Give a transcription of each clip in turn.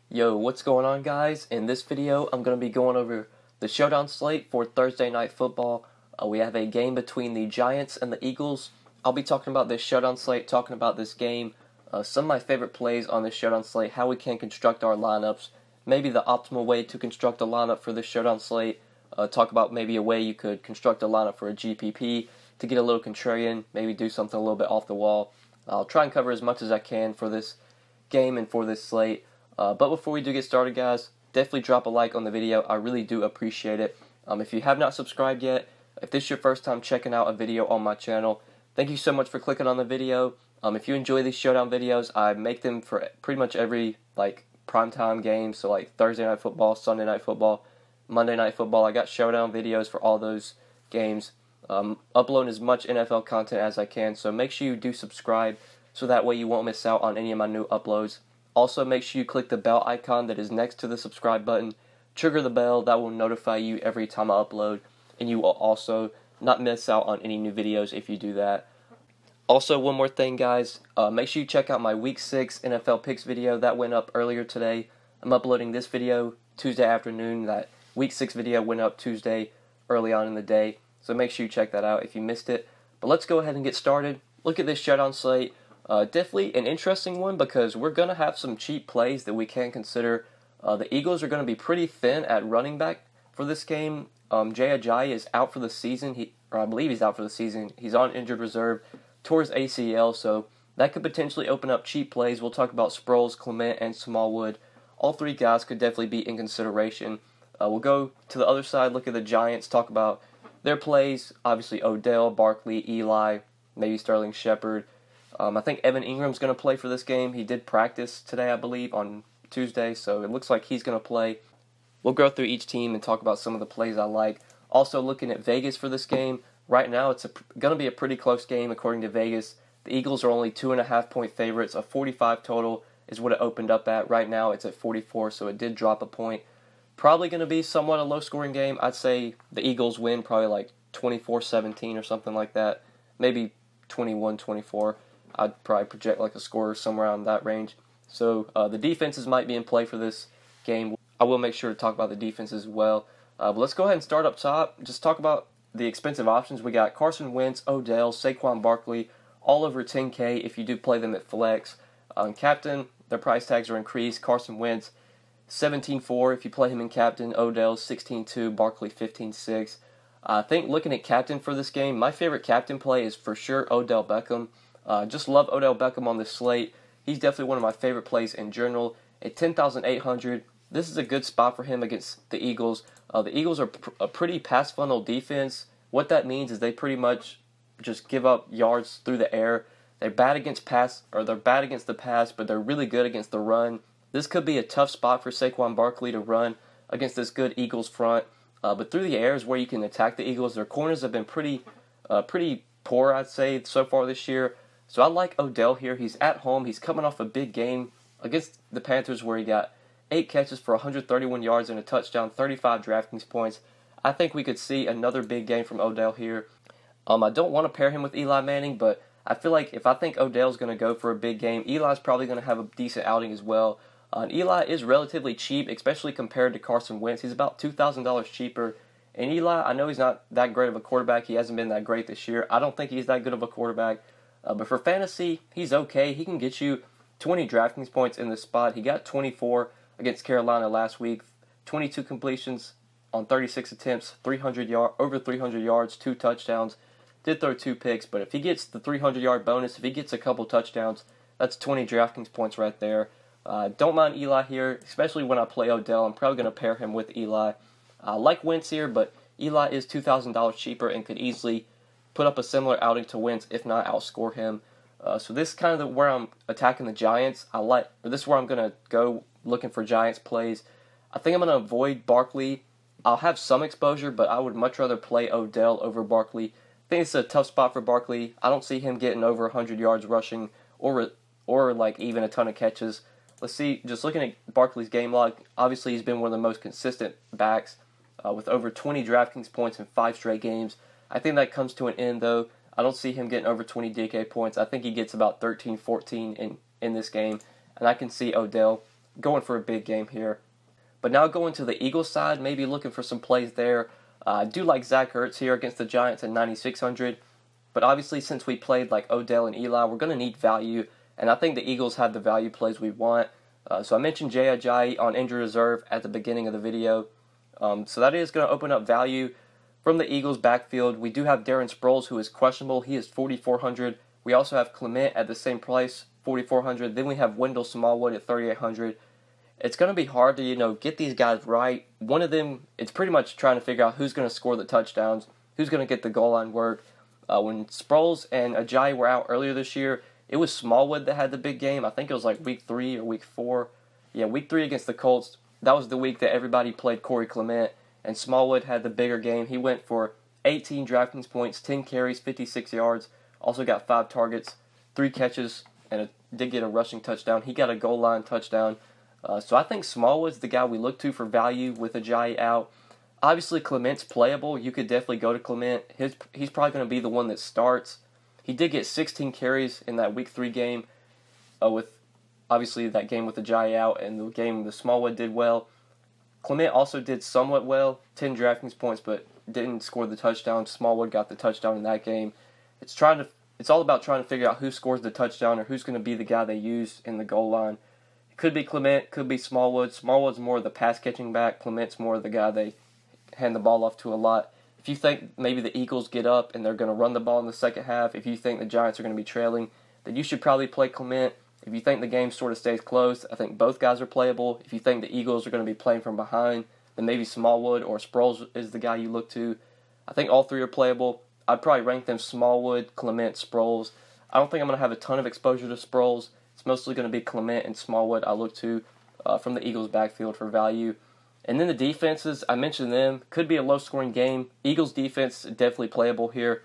Yo, what's going on, guys? In this video, I'm going to be going over the Showdown slate for Thursday Night Football. We have a game between the Giants and the Eagles. I'll be talking about this Showdown slate, talking about this game, some of my favorite plays on this Showdown slate, how we can construct our lineups, maybe the optimal way to construct a lineup for this Showdown slate, talk about maybe a way you could construct a lineup for a GPP to get a little contrarian, maybe do something a little bit off the wall. I'll try and cover as much as I can for this game and for this slate. But before we do get started, guys, definitely drop a like on the video. I really do appreciate it. If you have not subscribed yet, if this is your first time checking out a video on my channel, thank you so much for clicking on the video. If you enjoy these Showdown videos, I make them for pretty much every primetime game, so like Thursday Night Football, Sunday Night Football, Monday Night Football. I got Showdown videos for all those games. Uploading as much NFL content as I can, so make sure you do subscribe so that way you won't miss out on any of my new uploads. Also, make sure you click the bell icon that is next to the subscribe button. Trigger the bell, that will notify you every time I upload, and you will also not miss out on any new videos if you do that. Also, one more thing, guys, make sure you check out my Week 6 NFL Picks video that went up earlier today. I'm uploading this video Tuesday afternoon. That Week 6 video went up Tuesday early on in the day, so make sure you check that out if you missed it. But let's go ahead and get started. Look at this Showdown slate. Definitely an interesting one because we're going to have some cheap plays that we can consider. The Eagles are going to be pretty thin at running back for this game. Jay Ajayi is out for the season. I believe he's out for the season. He's on injured reserve, tore his ACL, so that could potentially open up cheap plays. We'll talk about Sproles, Clement, and Smallwood. All three guys could definitely be in consideration. We'll go to the other side, look at the Giants, talk about their plays. Obviously, Odell, Barkley, Eli, maybe Sterling Shepard. I think Evan Ingram's going to play for this game. He did practice today, I believe, on Tuesday, so it looks like he's going to play. We'll go through each team and talk about some of the plays I like. Also, looking at Vegas for this game, right now it's going to be a pretty close game according to Vegas. The Eagles are only 2.5-point favorites. A 45 total is what it opened up at. Right now it's at 44, so it did drop a point. Probably going to be somewhat a low-scoring game. I'd say the Eagles win probably like 24-17 or something like that. Maybe 21-24. I'd probably project like a score somewhere around that range. So the defenses might be in play for this game. I will make sure to talk about the defense as well. But let's go ahead and start up top. Just talk about the expensive options. We got Carson Wentz, Odell, Saquon Barkley, all over $10K if you do play them at flex. Captain, their price tags are increased. Carson Wentz, $17.4 if you play him in captain. Odell, $16.2. Barkley, $15.6. I think looking at captain for this game, my favorite captain play is for sure Odell Beckham. Just love Odell Beckham on this slate. He's definitely one of my favorite plays in general. At 10,800, this is a good spot for him against the Eagles. The Eagles are a pretty pass funnel defense. What that means is they pretty much just give up yards through the air. They're bad against the pass, but they're really good against the run. This could be a tough spot for Saquon Barkley to run against this good Eagles front. But through the air is where you can attack the Eagles. Their corners have been pretty poor, I'd say, so far this year. So I like Odell here. He's at home. He's coming off a big game against the Panthers where he got 8 catches for 131 yards and a touchdown, 35 DraftKings points. I think we could see another big game from Odell here. I don't want to pair him with Eli Manning, but I feel like if I think Odell's going to go for a big game, Eli's probably going to have a decent outing as well. And Eli is relatively cheap, especially compared to Carson Wentz. He's about $2,000 cheaper. And Eli, I know he's not that great of a quarterback. He hasn't been that great this year. I don't think he's that good of a quarterback. But for fantasy, he's okay. He can get you 20 DraftKings points in this spot. He got 24 against Carolina last week. 22 completions on 36 attempts, over 300 yards, 2 touchdowns. Did throw 2 picks, but if he gets the 300-yard bonus, if he gets a couple touchdowns, that's 20 DraftKings points right there. Don't mind Eli here, especially when I play Odell. I'm probably going to pair him with Eli. I like Wentz here, but Eli is $2,000 cheaper and could easily put up a similar outing to Wentz, if not outscore him. So this is kind of where I'm attacking the Giants. This is where I'm going to go looking for Giants plays. I think I'm going to avoid Barkley. I'll have some exposure, but I would much rather play Odell over Barkley. I think it's a tough spot for Barkley. I don't see him getting over 100 yards rushing or like even a ton of catches. Let's see, just looking at Barkley's game log, obviously he's been one of the most consistent backs with over 20 DraftKings points in 5 straight games. I think that comes to an end, though. I don't see him getting over 20 DK points. I think he gets about 13, 14 in this game. And I can see Odell going for a big game here. But now going to the Eagles side, maybe looking for some plays there. I do like Zach Ertz here against the Giants at 9,600. But obviously, since we played like Odell and Eli, we're going to need value. And I think the Eagles have the value plays we want. So I mentioned Jay Ajayi on injury reserve at the beginning of the video. So that is going to open up value from the Eagles backfield. We do have Darren Sproles, who is questionable. He is 4,400. We also have Clement at the same price, 4,400. Then we have Wendell Smallwood at 3,800. It's going to be hard to, get these guys right. One of them, it's pretty much trying to figure out who's going to score the touchdowns, who's going to get the goal line work. When Sproles and Ajayi were out earlier this year, it was Smallwood that had the big game. I think it was like week 3 or week 4. Yeah, week 3 against the Colts. That was the week that everybody played Corey Clement, and Smallwood had the bigger game. He went for 18 DraftKings points, 10 carries, 56 yards. Also got 5 targets, 3 catches, and did get a rushing touchdown. He got a goal line touchdown. So I think Smallwood's the guy we look to for value with Ajayi out. Obviously, Clement's playable. You could definitely go to Clement. He's probably going to be the one that starts. He did get 16 carries in that Week 3 game with, obviously, that game with Ajayi out, and the game the Smallwood did well. Clement also did somewhat well, 10 DraftKings points, but didn't score the touchdown. Smallwood got the touchdown in that game. It's all about trying to figure out who scores the touchdown or who's going to be the guy they use in the goal line. Could be Clement, could be Smallwood. Smallwood's more of the pass-catching back. Clement's more of the guy they hand the ball off to a lot. If you think maybe the Eagles get up and they're going to run the ball in the second half, if you think the Giants are going to be trailing, then you should probably play Clement. If you think the game sort of stays close, I think both guys are playable. If you think the Eagles are going to be playing from behind, then maybe Smallwood or Sproles is the guy you look to. I think all 3 are playable. I'd probably rank them Smallwood, Clement, Sproles. I don't think I'm going to have a ton of exposure to Sproles. It's mostly going to be Clement and Smallwood I look to from the Eagles' backfield for value. And then the defenses, I mentioned them. Could be a low-scoring game. Eagles' defense definitely playable here,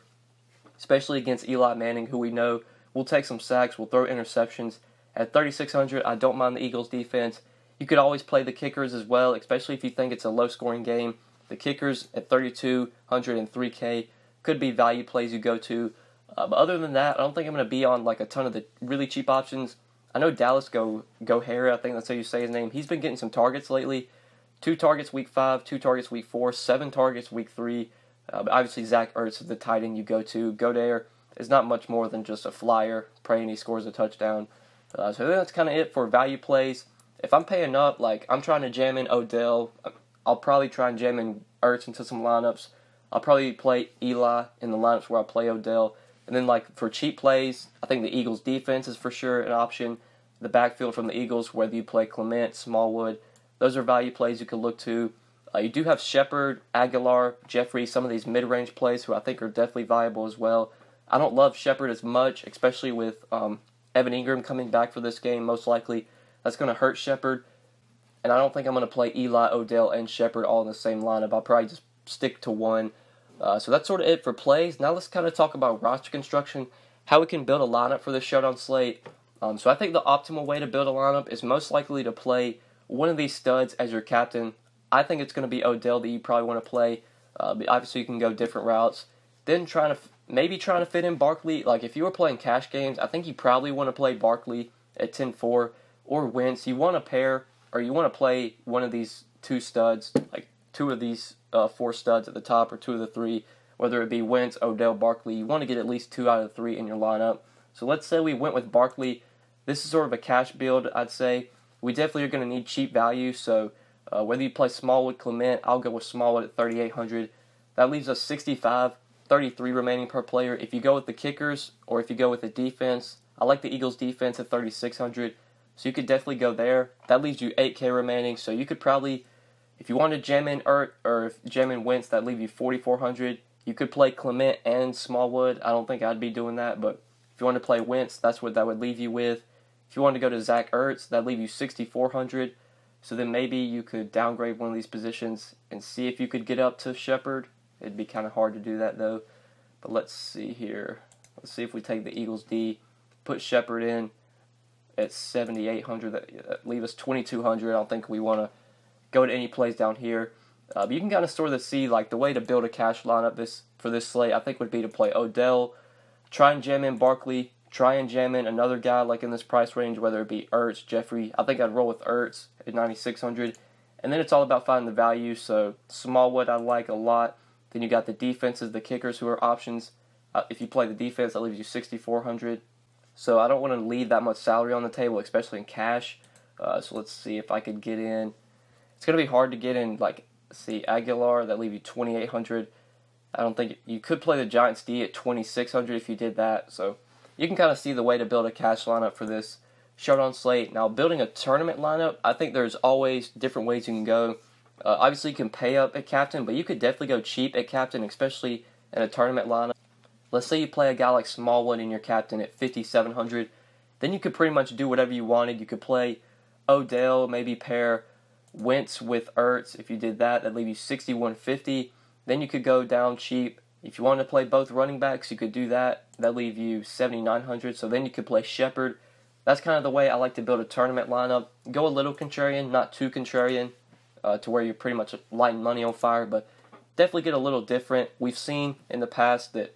especially against Eli Manning, who we know will take some sacks, will throw interceptions. At 3,600, I don't mind the Eagles' defense. You could always play the kickers as well, especially if you think it's a low-scoring game. The kickers at 3,200 and 3K could be value plays you go to. But other than that, I don't think I'm going to be on like a ton of the really cheap options. I know Dallas Gohara, I think that's how you say his name. He's been getting some targets lately. 2 targets week 5, 2 targets week 4, 7 targets week 3. But obviously Zach Ertz is the tight end you go to. Gohara is not much more than just a flyer, praying he scores a touchdown. So that's kind of it for value plays. If I'm paying up, like I'm trying to jam in Odell, I'll probably try and jam in Ertz into some lineups. I'll probably play Eli in the lineups where I play Odell. And then, like, for cheap plays, I think the Eagles' defense is for sure an option. The backfield from the Eagles, whether you play Clement, Smallwood, those are value plays you can look to. You do have Shepard, Aguilar, Jeffrey, some of these mid-range plays who I think are definitely viable as well. I don't love Shepard as much, especially with Evan Ingram coming back for this game, most likely. That's going to hurt Shepard. And I don't think I'm going to play Eli, Odell, and Shepard all in the same lineup. I'll probably just stick to one. So that's sort of it for plays. Now let's kind of talk about roster construction, how we can build a lineup for this Showdown slate. So I think the optimal way to build a lineup is most likely to play one of these studs as your captain. I think it's going to be Odell that you probably want to play. But obviously you can go different routes. Then trying to fit in Barkley. Like if you were playing cash games, I think you probably want to play Barkley at 10-4 or Wentz. You want to pair or you want to play one of these 2 studs, like 2 of these 4 studs at the top or 2 of the 3, whether it be Wentz, Odell, Barkley. You want to get at least 2 out of the 3 in your lineup. So let's say we went with Barkley. This is sort of a cash build, I'd say. We definitely are going to need cheap value, so whether you play Smallwood, Clement, I'll go with Smallwood at 3,800. That leaves us 65, 33 remaining per player. If you go with the kickers or if you go with the defense, I like the Eagles' defense at 3,600, so you could definitely go there. That leaves you 8K remaining, so you could probably, if you want to jam in jam in Wentz, that leave you 4,400. You could play Clement and Smallwood. I don't think I'd be doing that, but if you want to play Wentz, that's what that would leave you with. If you want to go to Zach Ertz, that'd leave you 6,400. So then maybe you could downgrade one of these positions and see if you could get up to Shepard. It'd be kind of hard to do that though. But let's see here. Let's see if we take the Eagles D, put Shepard in at 7,800. That leave us 2,200. I don't think we want to go to any plays down here. But you can kind of sort of see like the way to build a cash lineup for this slate, I think would be to play Odell, try and jam in Barkley, try and jam in another guy like in this price range, whether it be Ertz, Jeffrey. I think I'd roll with Ertz at 9,600. And then it's all about finding the value. So Smallwood I like a lot. Then you got the defenses, the kickers who are options. If you play the defense, that leaves you 6,400. So I don't want to leave that much salary on the table, especially in cash. So let's see if I could get in. It's going to be hard to get in, like, see, Aguilar, that leave you 2,800. I don't think you could play the Giants D at 2,600 if you did that. So you can kind of see the way to build a cash lineup for this Showdown slate. Now, building a tournament lineup, I think there's always different ways you can go. Obviously, you can pay up at captain, but you could definitely go cheap at captain, especially in a tournament lineup. Let's say you play a guy like Smallwood in your captain at 5,700. Then you could pretty much do whatever you wanted. You could play Odell, maybe pair Wentz with Ertz. If you did that, that'd leave you 6,150. Then you could go down cheap. If you wanted to play both running backs, you could do that. That'd leave you 7,900. So then you could play Shepard. That's kind of the way I like to build a tournament lineup. Go a little contrarian, not too contrarian, to where you're pretty much lighting money on fire, but definitely get a little different. We've seen in the past that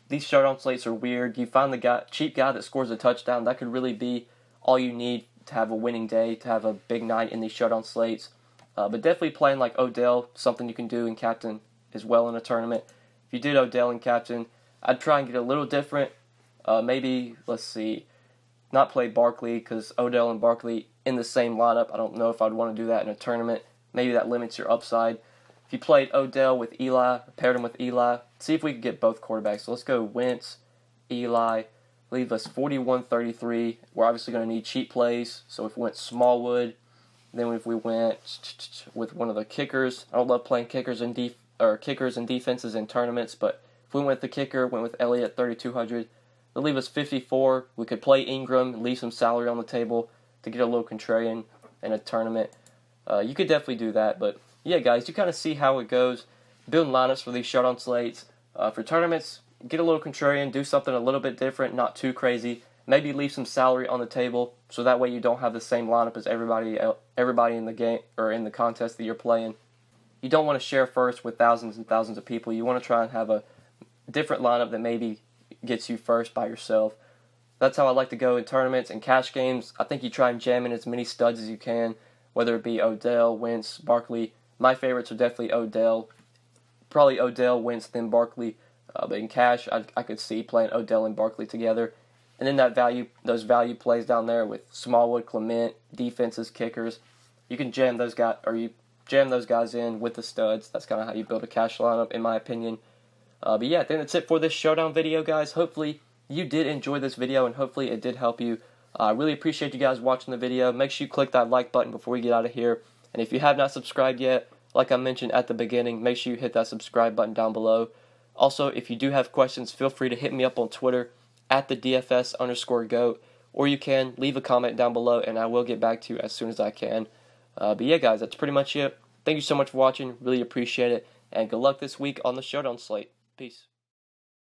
these showdown slates are weird. You find the cheap guy that scores a touchdown. That could really be all you need to have a winning day, to have a big night in these showdown slates. But definitely playing like Odell, something you can do in captain as well in a tournament. If you did Odell in captain, I'd try and get a little different. Maybe, let's see, not play Barkley, because Odell and Barkley in the same lineup. I don't know if I'd want to do that in a tournament. Maybe that limits your upside. If you played Odell with Eli, paired him with Eli, see if we can get both quarterbacks. So let's go Wentz, Eli, leave us 41-33. We're obviously going to need cheap plays. So if we went Smallwood, then if we went with one of the kickers, I don't love playing kickers and defenses in tournaments, but if we went with the kicker, went with Elliott 3,200, they'll leave us 54. We could play Ingram, leave some salary on the table to get a little contrarian in a tournament. You could definitely do that, but yeah, guys, you kind of see how it goes. Building lineups for these showdown slates. For tournaments, get a little contrarian, do something a little bit different, not too crazy. Maybe leave some salary on the table, so that way you don't have the same lineup as everybody in the game or in the contest that you're playing. You don't want to share first with thousands and thousands of people. You want to try and have a different lineup that maybe gets you first by yourself. That's how I like to go in tournaments and cash games. I think you try and jam in as many studs as you can, whether it be Odell, Wentz, Barkley. My favorites are definitely Odell. Probably Odell, Wentz, then Barkley. But in cash, I could see playing Odell and Barkley together. And then those value plays down there with Smallwood, Clement, defenses, kickers. You can jam those guys in with the studs. That's kind of how you build a cash lineup, in my opinion. But yeah, I think that's it for this showdown video, guys. Hopefully you did enjoy this video, and hopefully it did help you. I really appreciate you guys watching the video. Make sure you click that like button before we get out of here. And if you have not subscribed yet, like I mentioned at the beginning, make sure you hit that subscribe button down below. Also, if you do have questions, feel free to hit me up on Twitter at the DFS_GOAT, or you can leave a comment down below, and I will get back to you as soon as I can. But yeah, guys, that's pretty much it. Thank you so much for watching. Really appreciate it. And good luck this week on the Showdown slate. Peace.